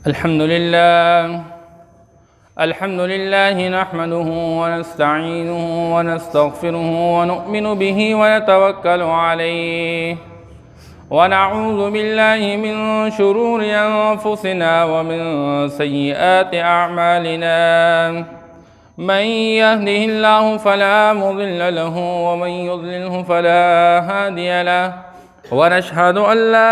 अल्हम्दुलिल्लाह नहमदुहु व नस्तईनुहु व नस्तगफिरुहु व नु'मिनु बिही व नतवक्कलु अलैहि व नऊज़ु बिल्लाहि मिन शुरूरि अनफुसिना व मिन सय्यिआति अअमालिना मन यहदिहिल्लाहु फला मुदिल्ल लहु व मन युद्लिल्हु फला हादिय लहु व नशहदु अन ला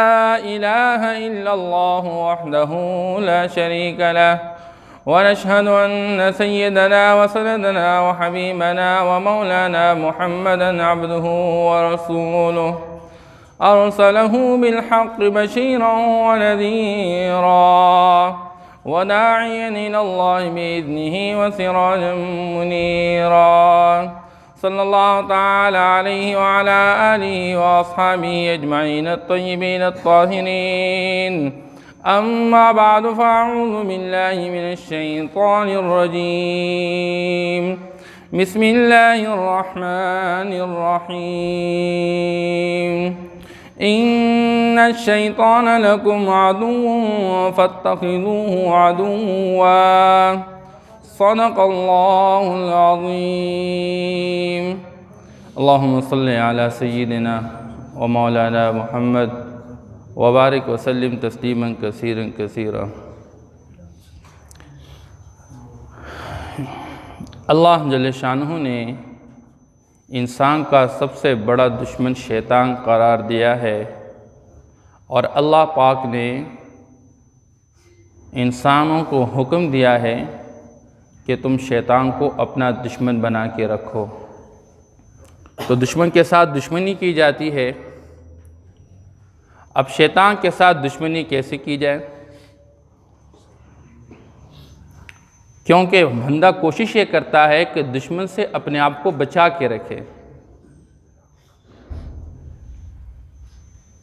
इलाहा इल्लल्लाहु वहदहु ला शरीका लहु व नशहदु अन्न सय्यदना व सनदना व हबीबना व मौलाना मुहम्मदन अब्दुहु व रसूलुहु अरसलहु बिलहक़्क़ि बशीरन व नज़ीरा व दाइयन इलल्लाहि बिइज़्निहि व सिराजन मुनीरा सल्लल्लाहु तआला अलैहि व अला आलिहि व अस्हाबिहि अजमईन अत्तय्यिबीन अत्ताहिरीन अम्मा बअद फ़अऊज़ु बिल्लाहि मिनश शैतानिर रजीम बिस्मिल्लाहिर रहमानिर रहीम इन्नश शैतान लकुम अदुव्वुन फत्तखिज़ूहु अदुव्वा सदक़ल्लाहुल अज़ीम अल्लाहुम्मा सल्लि अला सय्यिदिना व मौलाना मुहम्मद व बारिक व सल्लिम तस्लीमन कसीरन कसीरा। अल्लाह जल्ल शानहू ने इंसान का सबसे बड़ा दुश्मन शैतान करार दिया है और अल्लाह पाक ने इंसानों को हुक्म दिया है कि तुम शैतान को अपना दुश्मन बना के रखो। तो दुश्मन के साथ दुश्मनी की जाती है। अब शैतान के साथ दुश्मनी कैसे की जाए? क्योंकि बंदा कोशिश ये करता है कि दुश्मन से अपने आप को बचा के रखे।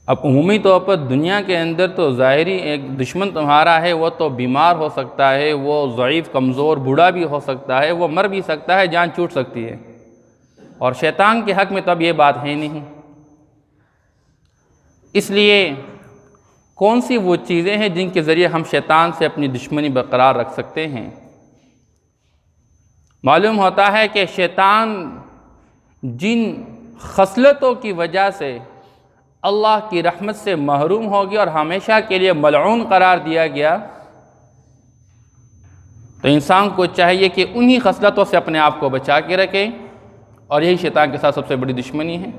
अब उमूमी तौर पर दुनिया के अंदर तो ज़ाहिरी एक दुश्मन तुम्हारा है, वो तो बीमार हो सकता है, वो ज़ईफ़ कमज़ोर बूढ़ा भी हो सकता है, वो मर भी सकता है, जान छूट सकती है। और शैतान के हक़ में तब ये बात है नहीं। इसलिए कौन सी वो चीज़ें हैं जिनके ज़रिए हम शैतान से अपनी दुश्मनी बरकरार रख सकते हैं? मालूम होता है कि शैतान जिन खसलतों की वजह से अल्लाह की रहमत से महरूम हो गया और हमेशा के लिए मलऊन करार दिया गया, तो इंसान को चाहिए कि उन्हीं खसलतों से अपने आप को बचा के रखे। और यही शैतान के साथ सबसे बड़ी दुश्मनी है।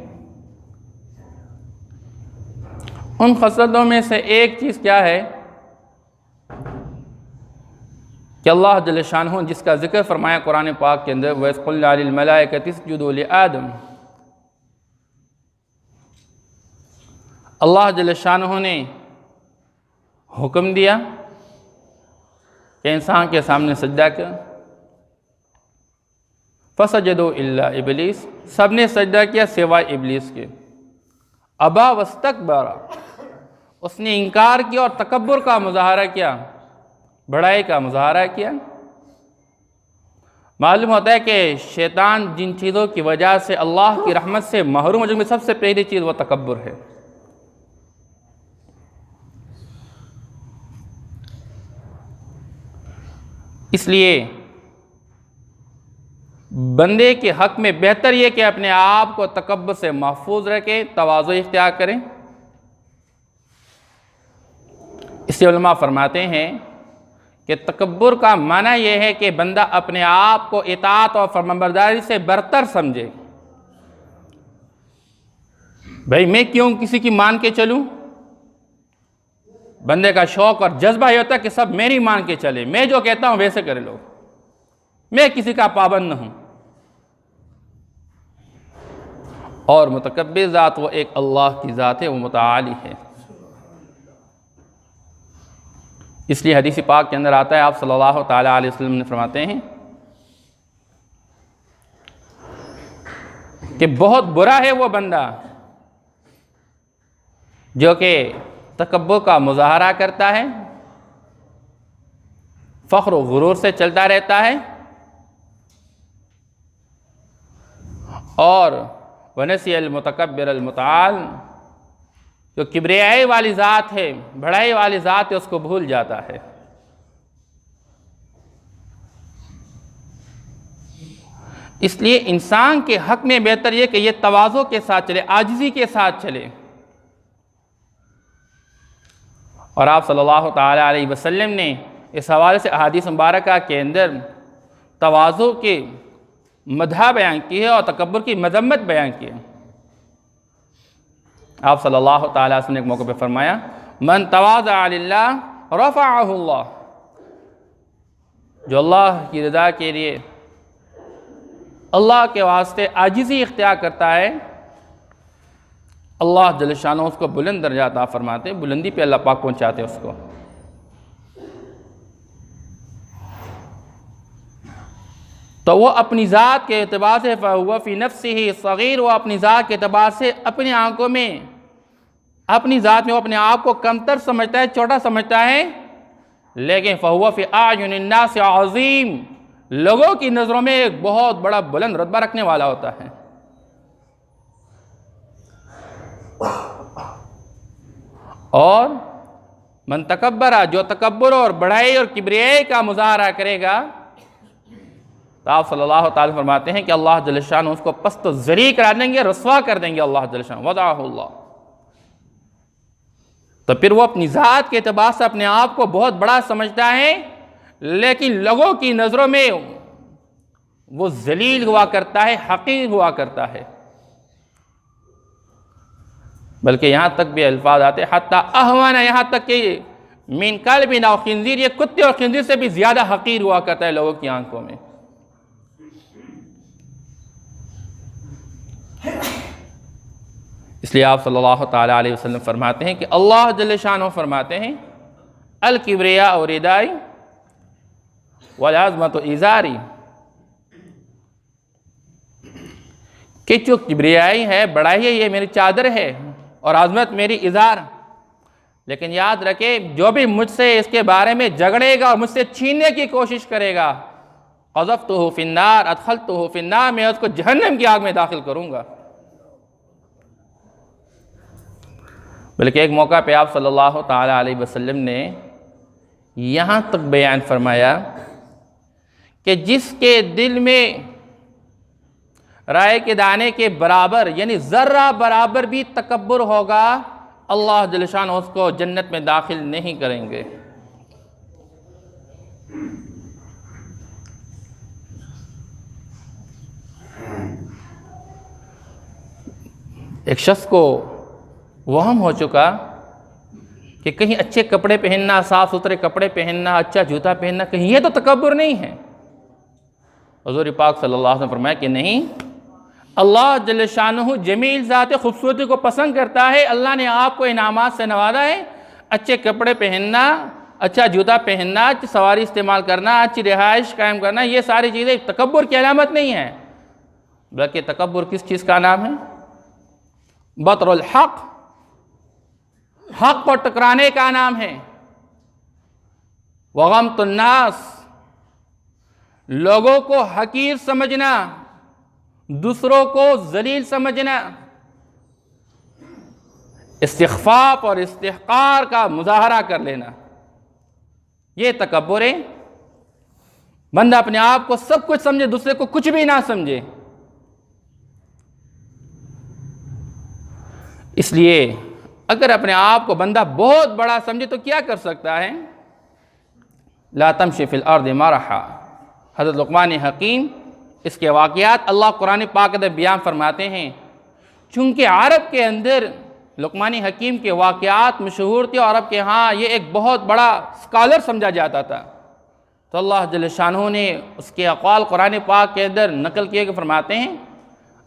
उन खसलतों में से एक चीज़ क्या है कि अल्लाह जल्ल शानहू जिसका ज़िक्र फरमाया कुरान पाक के अंदर, वइज़ क़ुलना लिल मलाइकति इसजुदू लिआदम, अल्लाह जल्ल शानहू ने हुक्म दिया कि इंसान के सामने सजदा कर। फसजदू इल्ला इबलीस, सब ने सजदा किया सिवाय इबलीस के। अबा वस्तकबरा, उसने इनकार किया और तकब्बुर का मुज़ाहरा किया, बड़ाई का मुज़ाहरा किया। मालूम होता है कि शैतान जिन चीज़ों की वजह से अल्लाह की रहमत से महरूम है, जिनमें सबसे पहली चीज़ वो तकब्बुर है। इसलिए बंदे के हक़ में बेहतर ये कि अपने आप को तकब्बुर से महफूज रखे, तवाज़ु इख्तियार करें। इससे उलमा फरमाते हैं कि तकब्बुर का माना यह है कि बंदा अपने आप को इताअत और फरमाबरदारी से बरतर समझे। भाई मैं क्यों किसी की मान के चलूं? बंदे का शौक़ और जज्बा ये होता है कि सब मेरी मान के चले, मैं जो कहता हूं वैसे करे लोग, मैं किसी का पाबंद न हूं। और मुतकब्बिर ज़ात वो एक अल्लाह की ज़ात है, वो मुतआली है। इसलिए हदीस पाक के अंदर आता है, आप सल्लल्लाहु तआला अलैहि वसल्लम ने फरमाते हैं कि बहुत बुरा है वो बंदा जो कि तकब्बुर का मुज़ाहरा करता है, फ़ख्र व गुरूर से चलता रहता है और वनसियल मुतकब्बिर अल मुतआल, जो किब्रियाई वाली ज़ात है, बड़ाई वाली ज़ात है, उसको भूल जाता है। इसलिए इंसान के हक़ में बेहतर ये कि ये तवाज़ो के साथ चले, आजिज़ी के साथ चले। और आप सल्लल्लाहु ताला अलैहि वसल्लम ने इस हवाले से अहादीस मुबारक के अंदर तवाज़ो के मदह बयान की है और तकब्बुर की मज़म्मत बयान की है। आप सल्लल्लाहु ताला अलैहि वसल्लम ने एक मौके पर फरमाया, मन तवाज़अ लिल्लाह रफ़अहु अल्लाह, जो अल्लाह की रज़ा के लिए अल्लाह के वास्ते आजिज़ी इख्तियार करता है, अल्लाह जल्ल शानो उसको बुलंद दर्जा अता फरमाते, बुलंदी पे अल्लाह पाक पहुँचाते उसको। तो वो अपनी ज़ात के एतबार से फ़हुव फ़ी नफ्सिही सग़ीर, वो अपनी ज़ात के एतबार से अपनी आँखों में, अपनी ज़ात में वो अपने आप को कमतर समझता है, छोटा समझता है, लेकिन फ़हुव फ़ी आयुनिन नास अज़ीम, लोगों की नज़रों में एक बहुत बड़ा बुलंद रुतबा रखने वाला होता है। और मन तकब्बरा, जो तकब्बुर और बढ़ाई और किब्रियाई का मुज़ाहरा करेगा, तो आप सल्लल्लाहु अलैहि वसल्लम फरमाते हैं कि अल्लाह जल्ल शान उसको पस्त ज़री करा देंगे, रस्वा कर देंगे अल्लाह जल्ल शान वज़अहुल्लाह। तो फिर वो अपनी ज़ात के एतबार से अपने आप को बहुत बड़ा समझता है, लेकिन लोगों की नज़रों में वो जलील हुआ करता है, हक़ीर हुआ करता है। बल्कि यहाँ तक भी अल्फाज आते हत्ता अहवाना, यहाँ तक कि मिन कल्बिन औ खिंज़ीर, ये कुत्ते और खिंज़ीर से भी ज़्यादा हक़ीर हुआ करता है लोगों की आंखों में। इसलिए आप सल्लल्लाहु ताला अलैहि वसल्लम फरमाते हैं कि अल्लाह जल्ल शानो फरमाते हैं, अल किब्रिया और रिदाई वल अज़मत इज़ारी, कि जो किब्रियाई है, बड़ाई है, ये मेरी चादर है और आज़मत मेरी इज़ार। लेकिन याद रखे, जो भी मुझसे इसके बारे में झगड़ेगा और मुझसे छीनने की कोशिश करेगा, क़ज़फ़्तुहु फ़िन्नार अदख़लतुहु फ़िन्नार, मैं उसको जहन्नम की आग में दाखिल करूँगा। बल्कि एक मौका पे आप सल्लल्लाहु ताला अलैहि वसल्लम ने यहाँ तक बयान फरमाया कि जिसके दिल में राय के दाने के बराबर, यानी ज़र्रा बराबर भी तकब्बुर होगा, अल्लाह जल्ल शानो उसको जन्नत में दाखिल नहीं करेंगे। एक शख्स को वहम हो चुका कि कहीं अच्छे कपड़े पहनना, साफ़ सुथरे कपड़े पहनना, अच्छा जूता पहनना, कहीं ये तो तकब्बुर नहीं है। हुज़ूर पाक सल्लल्लाहु अलैहि वसल्लम फरमाया कि नहीं, अल्लाह जल्ल शानुहु जमील ज़ात खूबसूरती को पसंद करता है। अल्लाह ने आपको इनामात से नवाजा है। अच्छे कपड़े पहनना, अच्छा जूता पहनना, अच्छी सवारी इस्तेमाल करना, अच्छी रिहाइश कायम करना, ये सारी चीज़ें तकब्बुर की अलामत नहीं है। बल्कि तकब्बुर किस चीज़ का नाम है? बतरुल हक़, हक़ को टकराने का नाम है। वग़म्तुन नास, लोगों को हकीर समझना, दूसरों को जलील समझना, इस्तिग़फ़ाफ़ और इस्तिहक़ार का मुज़ाहरा कर लेना, ये तकब्बुर है। बंदा अपने आप को सब कुछ समझे, दूसरे को कुछ भी ना समझे। इसलिए अगर अपने आप को बंदा बहुत बड़ा समझे तो क्या कर सकता है? ला तमशी फ़िल अर्ज़ि मरहा, हज़रत लुक़मान हकीम, इसके वाक़यात अल्लाह कुरान पाक में बयान फरमाते हैं। चूँकि अरब के अंदर लुक़मान हकीम के वाक़यात मशहूर थे और अरब के यहाँ ये एक बहुत बड़ा स्कॉलर समझा जाता था, तो अल्लाह जल्ल शानुहु ने उसके अक़वाल कुरान पाक के अंदर नकल किए के फरमाते हैं।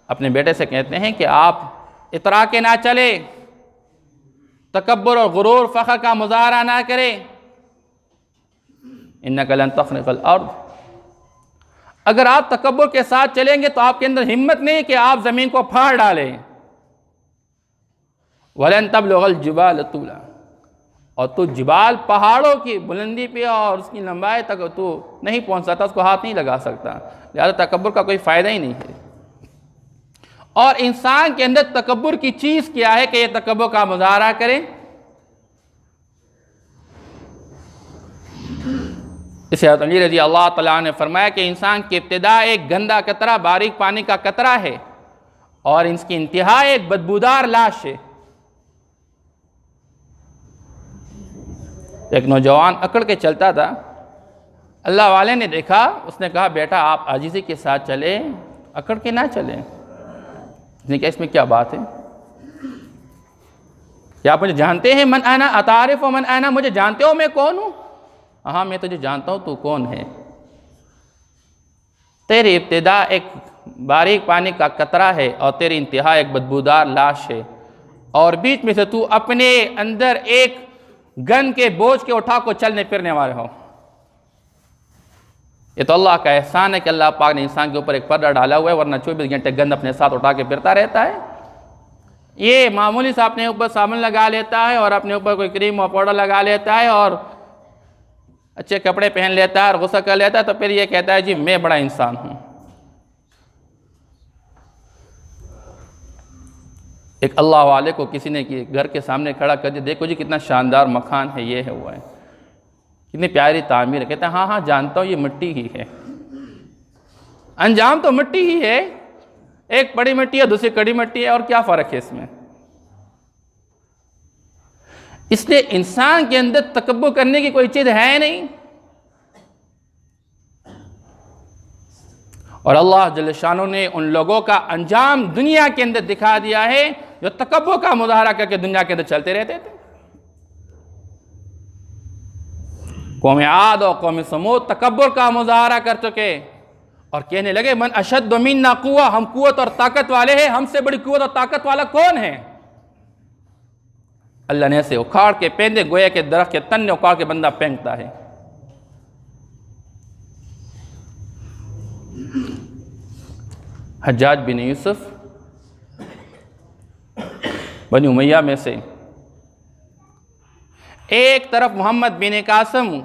अपने बेटे से कहते हैं कि आप इतरा के ना चले, तकब्बुर और गुरूर फ़ख्र का मुज़ाहरा ना करें। इन्नका लन तख़्रिक़ल अर्ज़, अगर आप तकब्बुर के साथ चलेंगे तो आपके अंदर हिम्मत नहीं कि आप ज़मीन को फाड़ डालें। वलन तबलुग़ल जिबाल तूला, और तू जिबाल पहाड़ों की बुलंदी पे और उसकी लंबाई तक तू नहीं पहुंच सकता, उसको हाथ नहीं लगा सकता। लिहाजा तकब्बुर का कोई फ़ायदा ही नहीं है। और इंसान के अंदर तकब्बुर की चीज़ क्या है कि ये तकब्बुर का मुज़ाहरा करे? इसे हज़रत अली रज़ी अल्लाह तआला ने फरमाया कि इंसान की इब्तिदा एक गंदा कतरा, बारीक पानी का कतरा है, और इसकी इंतहा एक बदबूदार लाश है। एक नौजवान अकड़ के चलता था, अल्लाह वाले ने देखा, उसने कहा बेटा आप आजिज़ी के साथ चले, अकड़ के ना चलें। उसने कहा इसमें क्या बात है, क्या आप मुझे जानते हैं? मन आना अतारिफ व मन आना, मुझे जानते हो मैं कौन हूँ? हाँ मैं तुझे जानता हूँ, तू कौन है। तेरी इब्तिदा एक बारीक पानी का कतरा है और तेरी इंतहा एक बदबूदार लाश है, और बीच में से तू अपने अंदर एक गन के बोझ के उठा को चलने फिरने वाले हो। ये तो अल्लाह का एहसान है कि अल्लाह पाक ने इंसान के ऊपर एक पर्दा डाला हुआ है, वरना 24 घंटे गंद अपने साथ उठा के फिरता रहता है। ये मामूली सा अपने ऊपर साबुन लगा लेता है और अपने ऊपर कोई क्रीम और पाउडर लगा लेता है और अच्छे कपड़े पहन लेता है और गुस्सा कर लेता है, तो फिर ये कहता है जी मैं बड़ा इंसान हूँ। एक अल्लाह वाले को किसी ने घर के सामने खड़ा कर दिया, देखो जी कितना शानदार मकान है, ये है वो है, कितनी प्यारी तामीर है। कहता है हाँ हाँ जानता हूँ ये मिट्टी ही है, अंजाम तो मिट्टी ही है, एक बड़ी मिट्टी है दूसरी कड़ी मिट्टी है, और क्या फ़र्क है इसमें। इसलिए इंसान के अंदर तकब्बुर करने की कोई चीज़ है नहीं, और अल्लाह जल्ल शानो ने उन लोगों का अंजाम दुनिया के अंदर दिखा दिया है जो तकब्बुर का मुजाहरा करके दुनिया के अंदर चलते रहते थे। कौम आद और कौम समूद तकब्बुर का मुजाहरा कर चुके और कहने लगे मन अशद मिन्ना कुव्वा, हम कुव्वत और ताकत वाले हैं, हमसे बड़ी कुव्वत और ताकत वाला कौन है। अल्लाह ने ऐसे उखाड़ के फेंक दे, गोया के दरख्त के तन्ने उखाड़ के बंदा फेंकता है। हज्जाज बिन यूसुफ बनी उमैया में से, एक तरफ मोहम्मद बिन कासिम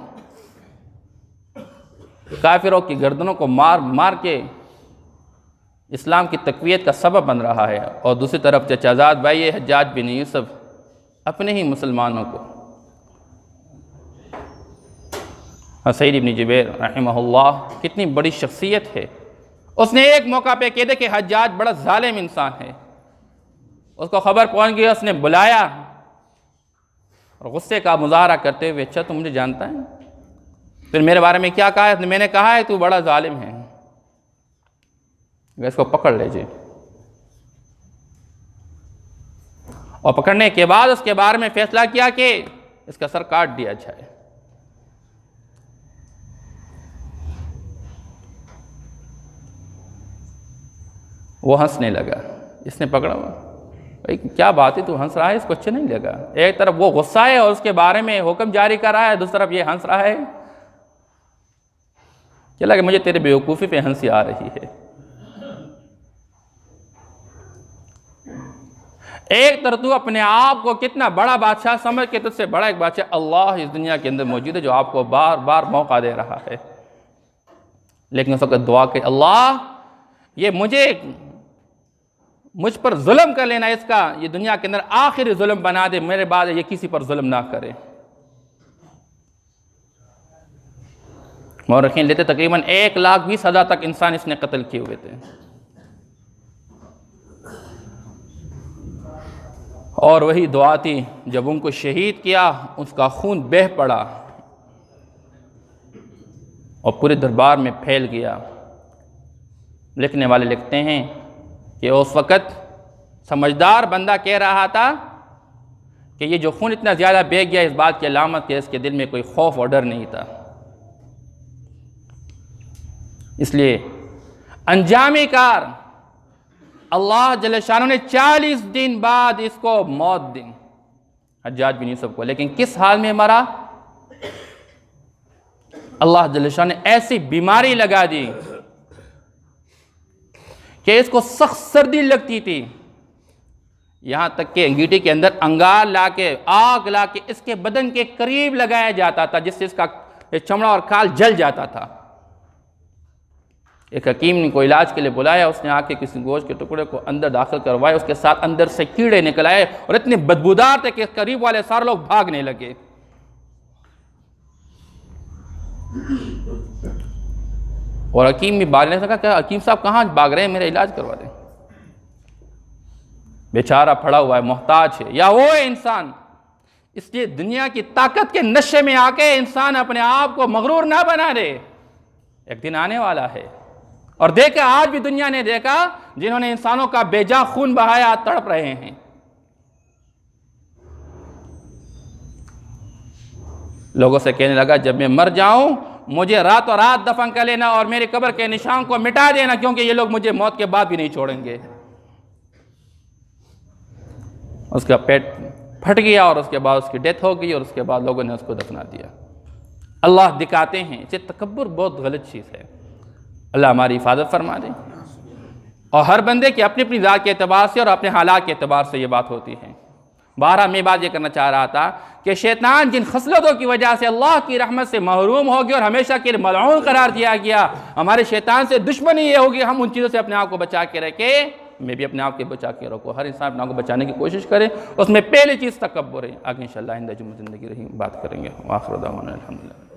काफिरों की गर्दनों को मार मार के इस्लाम की तक़वियत का सबब बन रहा है, और दूसरी तरफ चचाजाद भाई हज्जाज बिन यूसुफ अपने ही मुसलमानों को। सईद इब्न जुबैर रहमहुल्लाह कितनी बड़ी शख्सियत है, उसने एक मौका पे कह दे कि हज्जाज बड़ा जालिम इंसान है, उसको खबर पहुंच गई, उसने बुलाया और गुस्से का मुजाहरा करते हुए, अच्छा तू मुझे जानता है, फिर मेरे बारे में क्या कहा है? मैंने कहा है तू बड़ा जालिम है, इसको पकड़ लीजिए। और पकड़ने के बाद उसके बारे में फैसला किया कि इसका सर काट दिया जाए। वो हंसने लगा, इसने पकड़ा हुआ, भाई क्या बात है तू हंस रहा है, इसको अच्छा नहीं लगा। एक तरफ वो गुस्सा है और उसके बारे में हुक्म जारी कर रहा है, दूसरी तरफ ये हंस रहा है। क्या लगा मुझे तेरे बेवकूफ़ी पे हंसी आ रही है। एक तरफ तू अपने आप को कितना बड़ा बादशाह समझ के तुझसे बड़ा एक बादशाह अल्लाह इस दुनिया के अंदर मौजूद है जो आपको बार बार मौका दे रहा है, लेकिन उस वक्त दुआ के अल्लाह ये मुझ पर जुल्म कर लेना, इसका ये दुनिया के अंदर आखिरी जुल्म बना दे, मेरे बाद ये किसी पर जुल्म ना करे। मौरखीन लेते तकरीबन 1,20,000 तक इंसान इसने कत्ल किए हुए थे, और वही दुआ थी जब उनको शहीद किया उसका खून बह पड़ा और पूरे दरबार में फैल गया। लिखने वाले लिखते हैं कि उस वक़्त समझदार बंदा कह रहा था कि ये जो खून इतना ज़्यादा बह गया इस बात की अलामत है इसके दिल में कोई खौफ और डर नहीं था। इसलिए अंजामी कार अल्लाह जल्ल शानो ने 40 दिन बाद इसको मौत दी, हज्जाज बिन यूसुफ को। लेकिन किस हाल में मरा? अल्लाह जल्ल शानो ने ऐसी बीमारी लगा दी कि इसको सख्त सर्दी लगती थी, यहां तक कि अंगीठी के अंदर अंगार लाके आग लाके इसके बदन के करीब लगाया जाता था जिससे इसका चमड़ा और खाल जल जाता था। एक हकीम ने कोई इलाज के लिए बुलाया, उसने आके किसी गोश्त के टुकड़े को अंदर दाखिल करवाए, उसके साथ अंदर से कीड़े निकल आए और इतने बदबूदार थे कि करीब वाले सारे लोग भागने लगे। और हकीम भी भागने लगा, क्या हकीम साहब कहाँ भाग रहे हैं, मेरा इलाज करवा दें। बेचारा पड़ा हुआ है, मोहताज है, या वो है इंसान। इसलिए दुनिया की ताकत के नशे में आके इंसान अपने आप को मगरूर ना बना दे। एक दिन आने वाला है, और देखा आज भी दुनिया ने देखा, जिन्होंने इंसानों का बेजा खून बहाया आज तड़प रहे हैं। लोगों से कहने लगा, जब मैं मर जाऊं मुझे रातों रात दफन कर लेना और मेरे कब्र के निशान को मिटा देना, क्योंकि ये लोग मुझे मौत के बाद भी नहीं छोड़ेंगे। उसका पेट फट गया और उसके बाद उसकी डेथ हो गई, और उसके बाद लोगों ने उसको दफना दिया। अल्लाह दिखाते हैं, ये तकब्बुर बहुत गलत चीज़ है। अल्लाह हमारी हिफाजत फरमा दे। और हर बंदे की अपनी अपनी ज़ात के एतबार से और अपने हालात के एतबार से ये बात होती है। बारह मैं बात ये करना चाह रहा था कि शैतान जिन खसलतों की वजह से अल्लाह की रहमत से महरूम हो गया और हमेशा के लिए मलऊन करार दिया गया, हमारे शैतान से दुश्मनी ये होगी हम उन चीज़ों से अपने आप को बचा के रखें। मैं भी अपने आप के बचा के रखो। हर इंसान अपने आप को बचाने की कोशिश करे। उसमें पहली चीज़ तकब्बुर है। आगे इंशाअल्लाह आइंदा जुम्मे ज़िंदगी रही बात करेंगे। आखिर दावाना अल्हम्दुलिल्लाह।